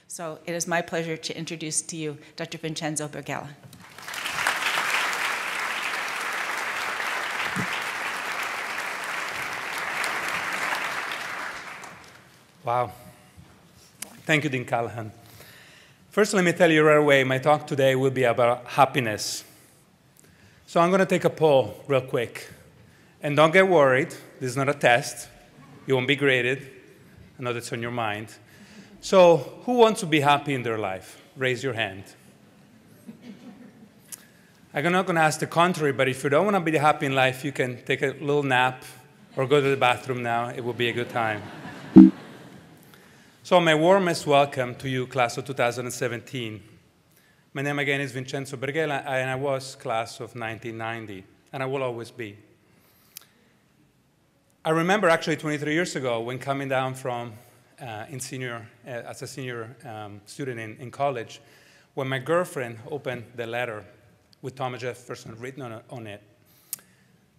So it is my pleasure to introduce to you Dr. Vincenzo Berghella. Wow. Thank you, Dean Callahan. First, let me tell you right away, my talk today will be about happiness. So I'm going to take a poll real quick. And don't get worried. This is not a test. You won't be graded. I know that's on your mind. So who wants to be happy in their life? Raise your hand. I'm not going to ask the contrary, but if you don't want to be happy in life, you can take a little nap or go to the bathroom now. It will be a good time. So my warmest welcome to you, class of 2017. My name again is Vincenzo Berghella, and I was class of 1990, and I will always be. I remember actually 23 years ago when coming down from as a senior student in college, when my girlfriend opened the letter with Thomas Jefferson written on it.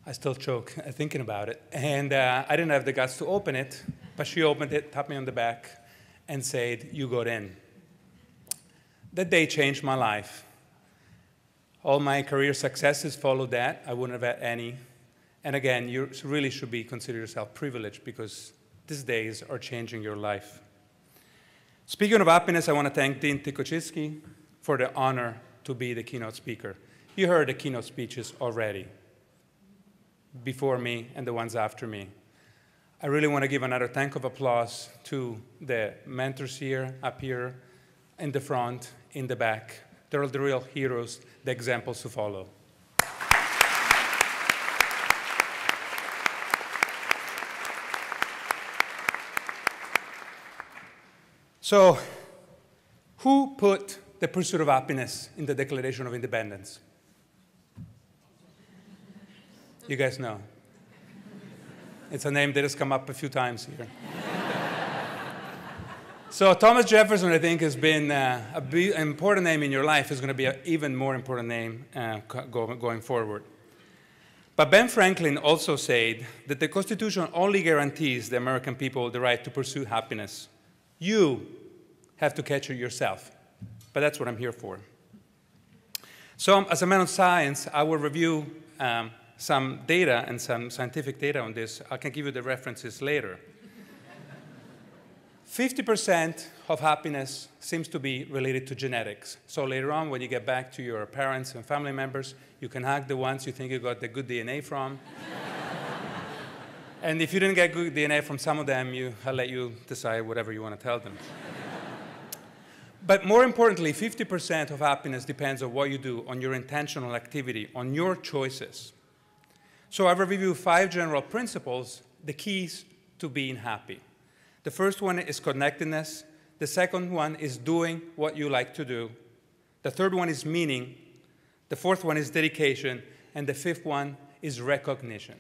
I still choke thinking about it. And I didn't have the guts to open it, but she opened it, tapped me on the back, and said, "You got in." That day changed my life. All my career successes followed that. I wouldn't have had any. And again, you really should consider yourself privileged because these days are changing your life. Speaking of happiness, I want to thank Dean Tikoczynski for the honor to be the keynote speaker. You heard the keynote speeches already, before me and the ones after me. I really want to give another thank of applause to the mentors here, up here, in the front, in the back. They're the real heroes, the examples to follow. So, who put the pursuit of happiness in the Declaration of Independence? You guys know. It's a name that has come up a few times here. So Thomas Jefferson, I think, has been an important name in your life. Is going to be an even more important name going forward. But Ben Franklin also said that the Constitution only guarantees the American people the right to pursue happiness. You have to catch it yourself. But that's what I'm here for. So as a man of science, I will review some data and some scientific data on this. I can give you the references later. 50% of happiness seems to be related to genetics. So later on, when you get back to your parents and family members, you can hug the ones you think you got the good DNA from. And if you didn't get good DNA from some of them, I'll let you decide whatever you want to tell them. But more importantly, 50% of happiness depends on what you do, on your intentional activity, on your choices. So I've reviewed 5 general principles, the keys to being happy. The first one is connectedness. The second one is doing what you like to do. The third one is meaning. The fourth one is dedication. And the fifth one is recognition.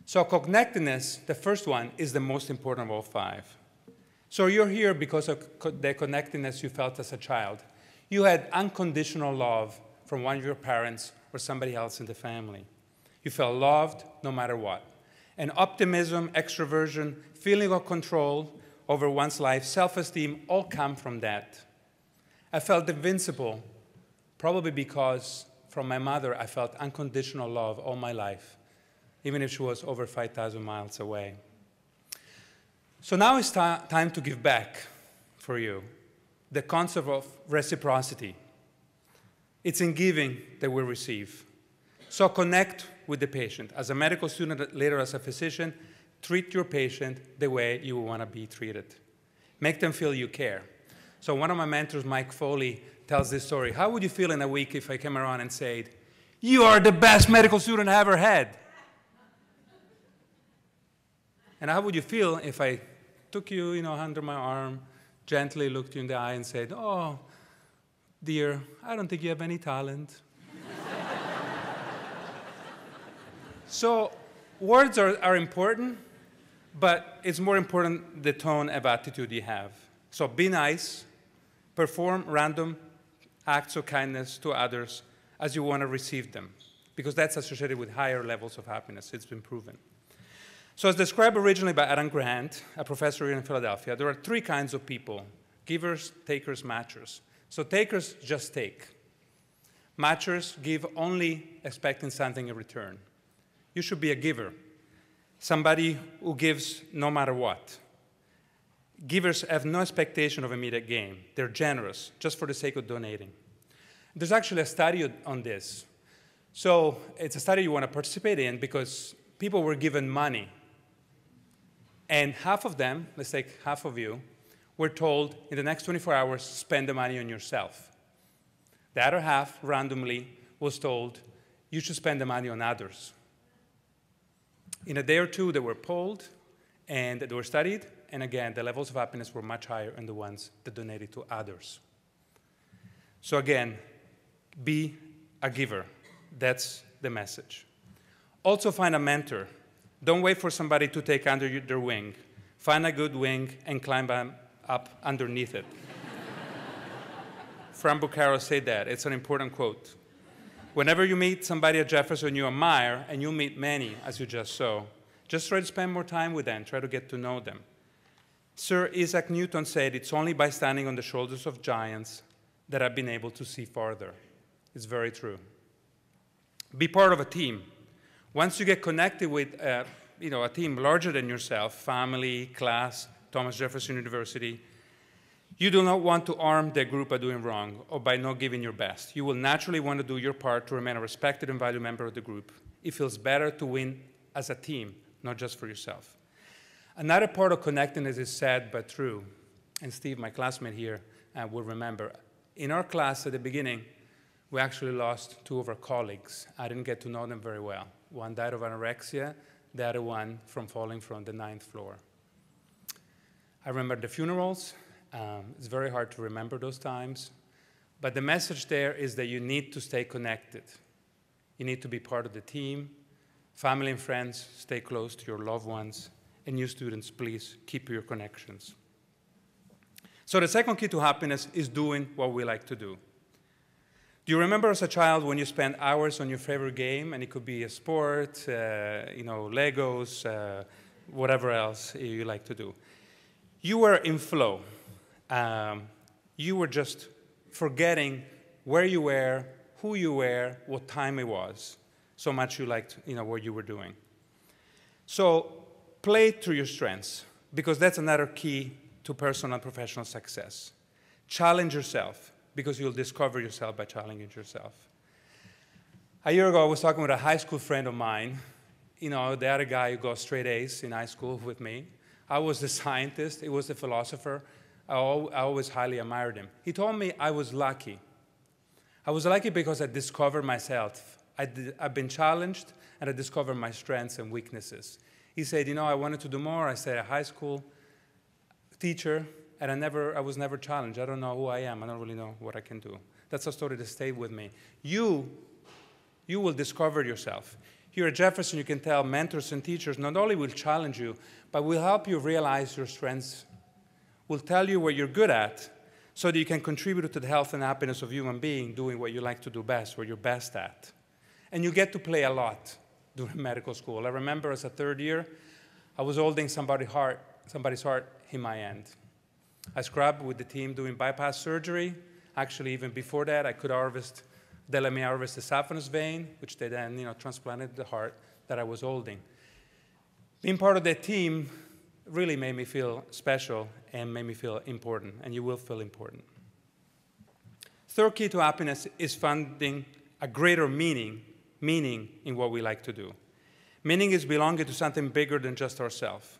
So connectedness, the first one, is the most important of all 5. So you're here because of the connectedness you felt as a child. You had unconditional love from one of your parents or somebody else in the family. You felt loved no matter what. And optimism, extroversion, feeling of control over one's life, self-esteem, all come from that. I felt invincible, probably because from my mother I felt unconditional love all my life, even if she was over 5,000 miles away. So now it's time to give back for you. The concept of reciprocity. It's in giving that we receive. So connect with the patient. As a medical student, later as a physician, treat your patient the way you want to be treated. Make them feel you care. So one of my mentors, Mike Foley, tells this story. How would you feel in a week if I came around and said, "You are the best medical student I ever had"? And how would you feel if I took you, under my arm, gently looked you in the eye and said, "Oh, dear, I don't think you have any talent"? So words are important, but it's more important the tone of attitude you have. So be nice, perform random acts of kindness to others as you want to receive them, because that's associated with higher levels of happiness. It's been proven. So as described originally by Adam Grant, a professor here in Philadelphia, there are 3 kinds of people. Givers, takers, matchers. So takers just take. Matchers give only expecting something in return. You should be a giver, somebody who gives no matter what. Givers have no expectation of immediate gain. They're generous, just for the sake of donating. There's actually a study on this. So it's a study you want to participate in because people were given money. And half of them, let's take half of you, were told in the next 24 hours, spend the money on yourself. The other half, randomly, was told, you should spend the money on others. In a day or two, they were polled, and they were studied, and again, the levels of happiness were much higher in the ones that donated to others. So again, be a giver. That's the message. Also find a mentor. Don't wait for somebody to take under their wing. Find a good wing and climb up underneath it. Publicado said that. It's an important quote. Whenever you meet somebody at Jefferson you admire, and you meet many, as you just saw, just try to spend more time with them, try to get to know them. Sir Isaac Newton said, it's only by standing on the shoulders of giants that I've been able to see farther. It's very true. Be part of a team. Once you get connected with a team larger than yourself, family, class, Thomas Jefferson University, you do not want to arm the group by doing wrong or by not giving your best. You will naturally want to do your part to remain a respected and valued member of the group. It feels better to win as a team, not just for yourself. Another part of connectedness is sad but true. And Steve, my classmate here, will remember. In our class at the beginning, we actually lost two of our colleagues. I didn't get to know them very well. One died of anorexia, the other one from falling from the 9th floor. I remember the funerals. It's very hard to remember those times. But the message there is that you need to stay connected. You need to be part of the team. Family and friends, stay close to your loved ones. And you students, please keep your connections. So the second key to happiness is doing what we like to do. Do you remember as a child when you spent hours on your favorite game, and it could be a sport, Legos, whatever else you like to do? You were in flow. You were just forgetting where you were, who you were, what time it was. So much you liked, what you were doing. So play to your strengths, because that's another key to personal and professional success. Challenge yourself, because you'll discover yourself by challenging yourself. A year ago, I was talking with a high school friend of mine, the other guy who got straight A's in high school with me. I was the scientist, he was the philosopher. I always highly admired him. He told me I was lucky. I was lucky because I discovered myself. I've been challenged, and I discovered my strengths and weaknesses. He said, I wanted to do more. I said, a high school teacher, and I was never challenged. I don't know who I am. I don't really know what I can do. That's a story that stayed with me. You will discover yourself. Here at Jefferson, you can tell mentors and teachers not only will challenge you, but will help you realize your strengths, will tell you what you're good at, so that you can contribute to the health and happiness of human being doing what you like to do best, what you're best at. And you get to play a lot during medical school. I remember as a third year, I was holding somebody's heart in my hand. I scrubbed with the team doing bypass surgery. Actually, even before that, they let me harvest the saphenous vein, which they then transplanted the heart that I was holding. Being part of that team really made me feel special and made me feel important, and you will feel important. Third key to happiness is finding a greater meaning in what we like to do. Meaning is belonging to something bigger than just ourselves.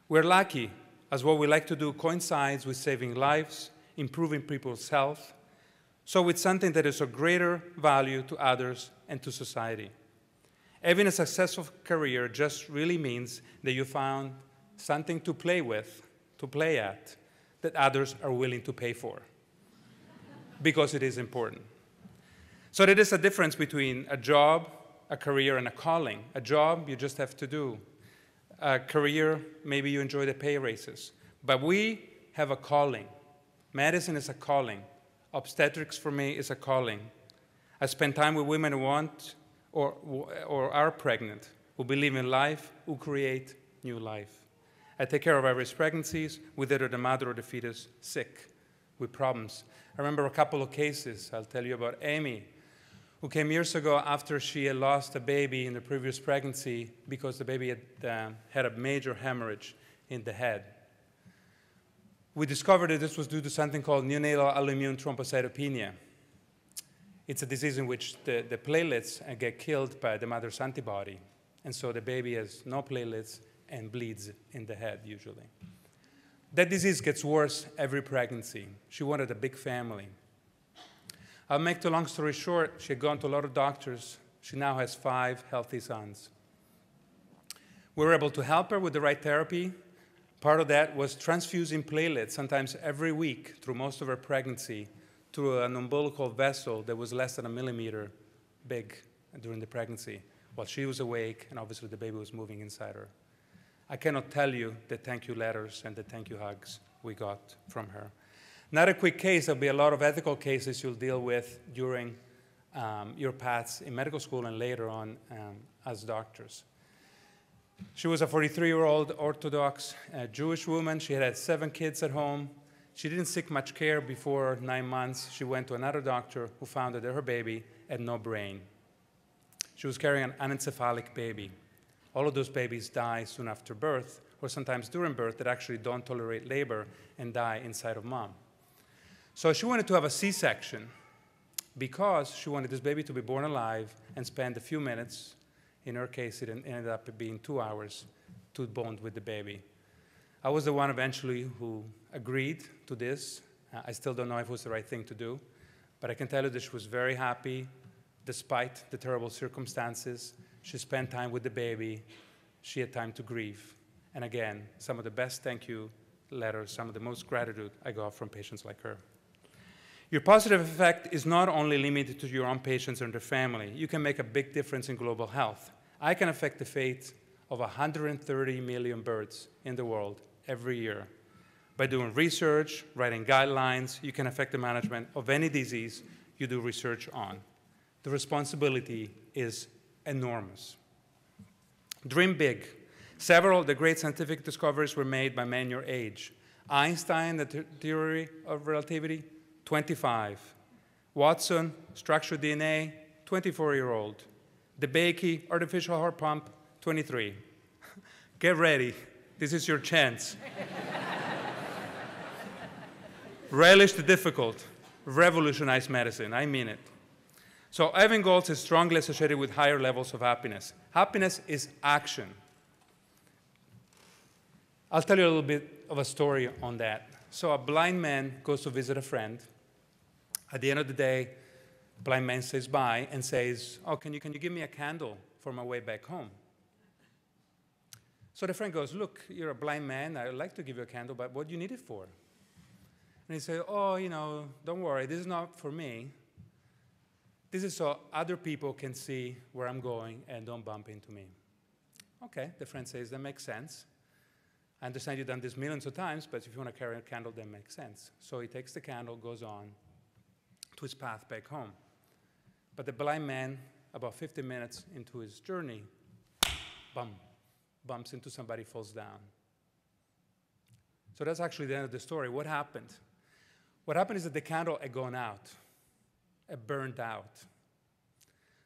We're lucky, as what we like to do coincides with saving lives, improving people's health, so it's something that is of greater value to others and to society. Having a successful career just really means that you found something to play with, to play at, that others are willing to pay for, because it is important. So there is a difference between a job, a career, and a calling. A job you just have to do. A career, maybe you enjoy the pay raises. But we have a calling. Medicine is a calling. Obstetrics for me is a calling. I spend time with women who want or are pregnant, who believe in life, who create new life. I take care of various pregnancies with either the mother or the fetus sick. with problems. I remember a couple of cases. I'll tell you about Amy, who came years ago after she had lost a baby in the previous pregnancy because the baby had a major hemorrhage in the head. We discovered that this was due to something called neonatal autoimmune thrombocytopenia. It's a disease in which the platelets get killed by the mother's antibody. And so the baby has no platelets and bleeds in the head, usually. That disease gets worse every pregnancy. She wanted a big family. I'll make the long story short, she had gone to a lot of doctors. She now has 5 healthy sons. We were able to help her with the right therapy. Part of that was transfusing platelets, sometimes every week, through most of her pregnancy, through an umbilical vessel that was less than a millimeter big during the pregnancy, while she was awake, and obviously the baby was moving inside her. I cannot tell you the thank you letters and the thank you hugs we got from her. Not a quick case. There'll be a lot of ethical cases you'll deal with during your paths in medical school and later on as doctors. She was a 43-year-old Orthodox Jewish woman. She had 7 kids at home. She didn't seek much care before 9 months. She went to another doctor who found that her baby had no brain. She was carrying an anencephalic baby. All of those babies die soon after birth, or sometimes during birth, that actually don't tolerate labor and die inside of mom. So she wanted to have a C-section because she wanted this baby to be born alive and spend a few minutes. In her case, it ended up being 2 hours to bond with the baby. I was the one eventually who agreed to this. I still don't know if it was the right thing to do, but I can tell you that she was very happy despite the terrible circumstances. She spent time with the baby. She had time to grieve. And again, some of the best thank you letters, some of the most gratitude I got from patients like her. Your positive effect is not only limited to your own patients and their family. You can make a big difference in global health. I can affect the fate of 130 million birds in the world every year. By doing research, writing guidelines, you can affect the management of any disease you do research on. The responsibility is enormous. Dream big. Several of the great scientific discoveries were made by men your age. Einstein, the theory of relativity, 25. Watson, structured DNA, 24-year-old. DeBakey, artificial heart pump, 23. Get ready. This is your chance. Relish the difficult. Revolutionize medicine. I mean it. So having goals is strongly associated with higher levels of happiness. Happiness is action. I'll tell you a little bit of a story on that. So a blind man goes to visit a friend. At the end of the day, the blind man says bye and says, oh, can you give me a candle for my way back home? So the friend goes, look, you're a blind man. I'd like to give you a candle, but what do you need it for? And he said, oh, don't worry. This is not for me. This is so other people can see where I'm going and don't bump into me. Okay, the friend says, that makes sense. I understand you've done this millions of times, but if you want to carry a candle, that makes sense. So he takes the candle, goes on to his path back home. But the blind man, about 50 minutes into his journey, bumps into somebody, falls down. So that's actually the end of the story. What happened? What happened is that the candle had gone out. It burned out.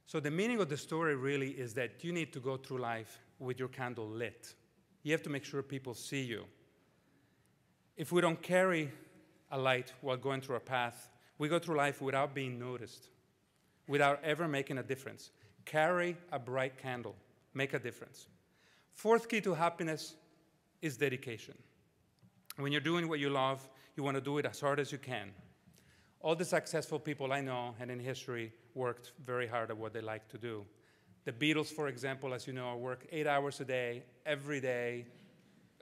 So the meaning of the story really is that you need to go through life with your candle lit. You have to make sure people see you. If we don't carry a light while going through a path, we go through life without being noticed, without ever making a difference. Carry a bright candle. Make a difference. Fourth key to happiness is dedication. When you're doing what you love, you want to do it as hard as you can. All the successful people I know and in history worked very hard at what they like to do. The Beatles, for example, as you know, work 8 hours a day, every day,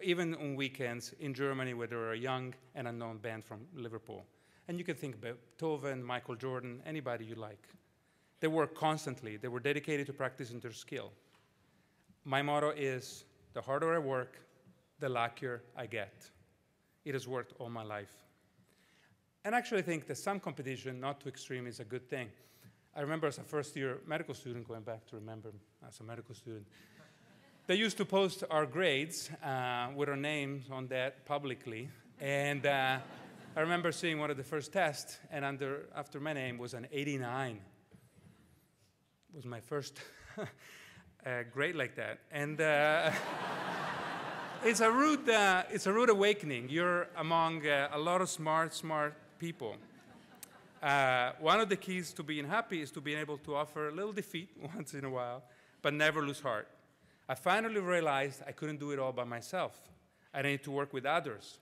even on weekends in Germany, where they're a young and unknown band from Liverpool. And you can think about Beethoven, Michael Jordan, anybody you like. They work constantly. They were dedicated to practicing their skill. My motto is, the harder I work, the luckier I get. It has worked all my life. And I actually think that some competition, not too extreme, is a good thing. I remember as a first-year medical student, going back to remember as a medical student, they used to post our grades with our names on that publicly. And I remember seeing one of the first tests, and after my name was an 89. It was my first grade like that. And it's a rude awakening. You're among a lot of smart people. One of the keys to being happy is to being able to offer a little defeat once in a while, but never lose heart. I finally realized I couldn't do it all by myself. I needed to work with others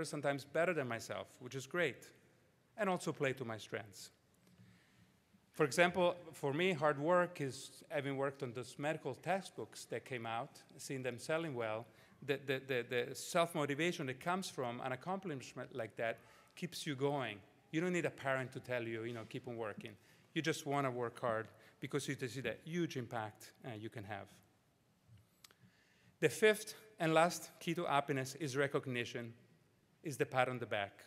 sometimes better than myself, which is great, and also play to my strengths. For example, for me, hard work is, having worked on those medical textbooks that came out, seeing them selling well, the self-motivation that comes from an accomplishment like that keeps you going. You don't need a parent to tell you, keep on working. You just want to work hard because you see that huge impact you can have. The fifth and last key to happiness is recognition, is the pat on the back.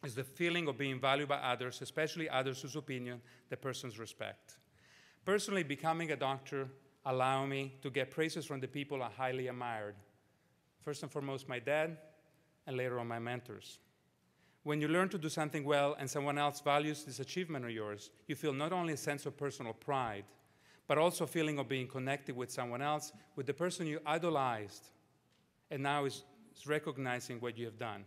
Is the feeling of being valued by others, especially others whose opinion the persons respect. Personally, becoming a doctor allowed me to get praises from the people I highly admired. First and foremost, my dad, and later on my mentors. When you learn to do something well and someone else values this achievement of yours, you feel not only a sense of personal pride, but also a feeling of being connected with someone else, with the person you idolized, and now is recognizing what you have done.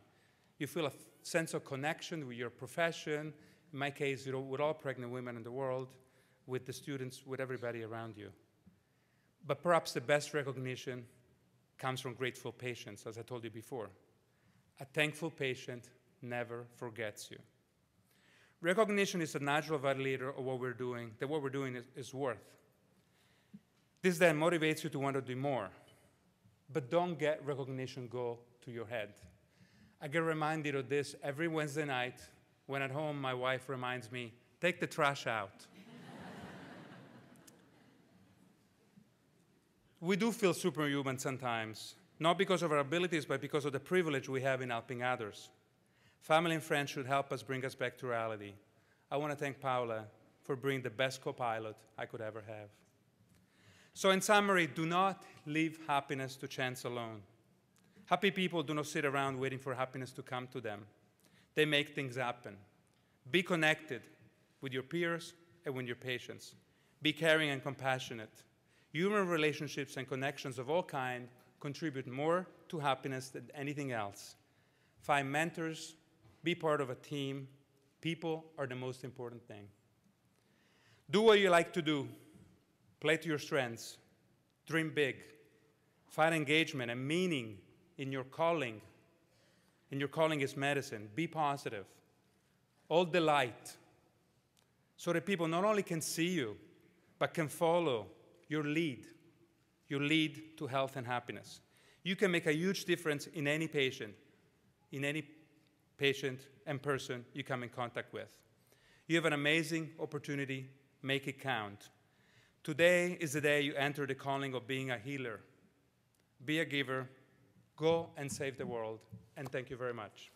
You feel a sense of connection with your profession, in my case, with all pregnant women in the world, with the students, with everybody around you. But perhaps the best recognition comes from grateful patients, as I told you before. A thankful patient never forgets you. Recognition is a natural validator of what we're doing, that what we're doing is worth. This then motivates you to want to do more. But don't get recognition go to your head. I get reminded of this every Wednesday night when at home my wife reminds me, take the trash out. We do feel superhuman sometimes, not because of our abilities, but because of the privilege we have in helping others. Family and friends should help us bring us back to reality. I want to thank Paula for being the best co-pilot I could ever have. So in summary, do not leave happiness to chance alone. Happy people do not sit around waiting for happiness to come to them. They make things happen. Be connected with your peers and with your patients. Be caring and compassionate. Human relationships and connections of all kinds contribute more to happiness than anything else. Find mentors. Be part of a team. People are the most important thing. Do what you like to do. Play to your strengths. Dream big. Find engagement and meaning in your calling. And your calling is medicine. Be positive. All delight. So that people not only can see you, but can follow your lead to health and happiness. You can make a huge difference in any patient and person you come in contact with. You have an amazing opportunity. Make it count. Today is the day you enter the calling of being a healer. Be a giver. Go and save the world. And thank you very much.